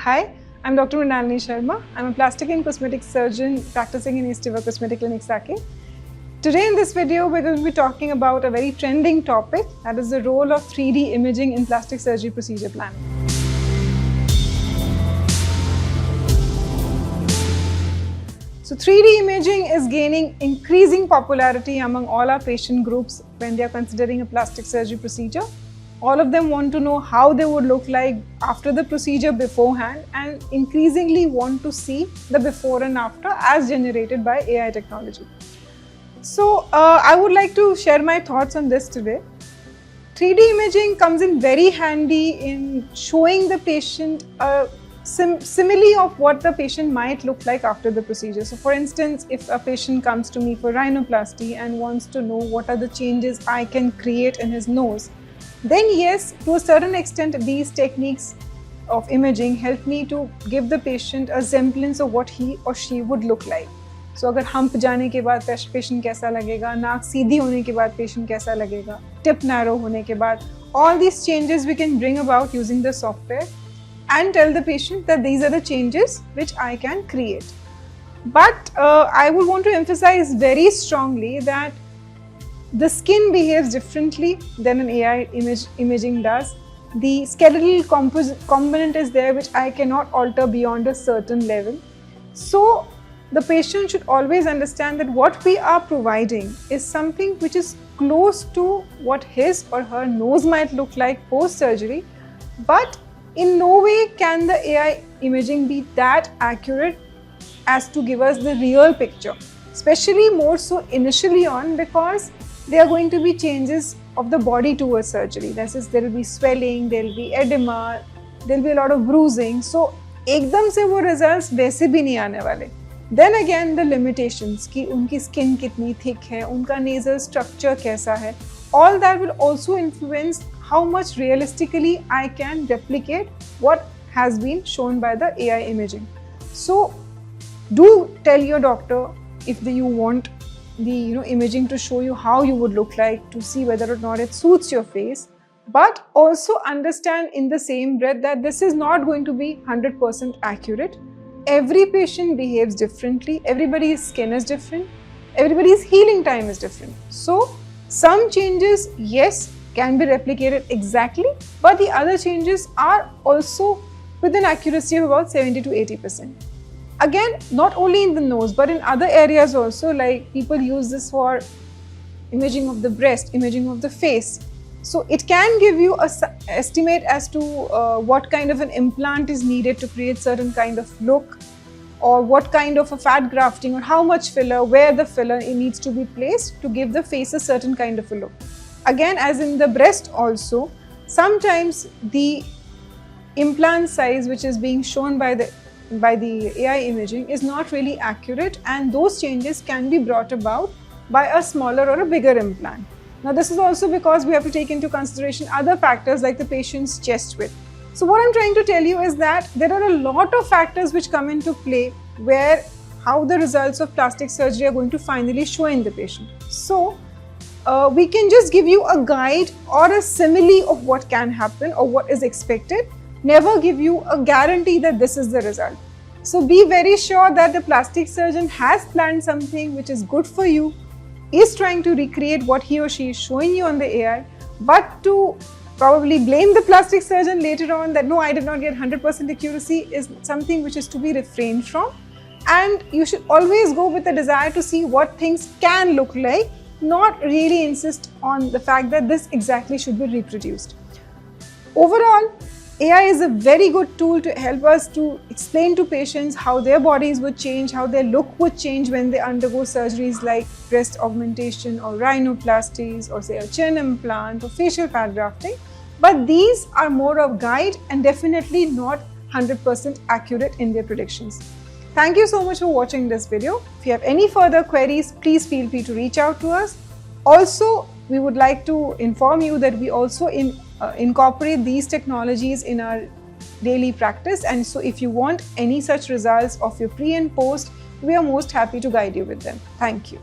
Hi, I'm Dr. Mrinalini Sharma. I'm a plastic and cosmetic surgeon practicing in East River Cosmetic Clinic, Saki. Today in this video, we're going to be talking about a very trending topic, that is the role of 3D imaging in plastic surgery procedure planning. So 3D imaging is gaining increasing popularity among all our patient groups when they are considering a plastic surgery procedure. All of them want to know how they would look like after the procedure beforehand, and increasingly want to see the before and after as generated by AI technology. So I would like to share my thoughts on this today. 3D imaging comes in very handy in showing the patient a simile of what the patient might look like after the procedure. So for instance, if a patient comes to me for rhinoplasty and wants to know what are the changes I can create in his nose, then yes, to a certain extent, these techniques of imaging help me to give the patient a semblance of what he or she would look like. So अगर hump जाने के बाद patient कैसा लगेगा, नाक सीधी होने के बाद patient कैसा लगेगा, tip narrow होने के बाद, all these changes we can bring about using the software and tell the patient that these are the changes which I can create. But I would want to emphasize very strongly that the skin behaves differently than an AI imaging does. The skeletal component is there which I cannot alter beyond a certain level. So the patient should always understand that what we are providing is something which is close to what his or her nose might look like post-surgery, but in no way can the AI imaging be that accurate as to give us the real picture, especially more so initially on, because there are going to be changes of the body towards surgery. That is, there will be swelling, there will be edema, there will be a lot of bruising. So, एकदम से वो results वैसे भी नहीं आने वाले. Then again, the limitations कि उनकी skin कितनी thick है, उनका nasal structure कैसा है, all that will also influence how much realistically I can replicate what has been shown by the AI imaging. So, do tell your doctor if you want the imaging to show you how you would look like, to see whether or not it suits your face, but also understand in the same breath that this is not going to be 100% accurate. Every patient behaves differently, everybody's skin is different, everybody's healing time is different. So some changes, yes, can be replicated exactly, but the other changes are also with an accuracy of about 70 to 80%. Again, not only in the nose, but in other areas also, like people use this for imaging of the breast, imaging of the face. So it can give you an estimate as to what kind of an implant is needed to create certain kind of look, or what kind of a fat grafting, or how much filler, where the filler needs to be placed to give the face a certain kind of a look. Again, as in the breast also, sometimes the implant size which is being shown by the AI imaging is not really accurate, and those changes can be brought about by a smaller or a bigger implant. Now this is also because we have to take into consideration other factors like the patient's chest width. So what I'm trying to tell you is that there are a lot of factors which come into play where how the results of plastic surgery are going to finally show in the patient. So we can just give you a guide or a simile of what can happen or what is expected, never give you a guarantee that this is the result. So be very sure that the plastic surgeon has planned something which is good for you, is trying to recreate what he or she is showing you on the AI, but to probably blame the plastic surgeon later on that no, I did not get 100% accuracy is something which is to be refrained from. And you should always go with the desire to see what things can look like, not really insist on the fact that this exactly should be reproduced. Overall, AI is a very good tool to help us to explain to patients how their bodies would change, how their look would change when they undergo surgeries like breast augmentation or rhinoplasties, or say a chin implant or facial fat grafting. But these are more of guide and definitely not 100% accurate in their predictions. Thank you so much for watching this video. If you have any further queries, please feel free to reach out to us. Also, we would like to inform you that we also incorporate these technologies in our daily practice, and so if you want any such results of your pre and post, we are most happy to guide you with them. Thank you.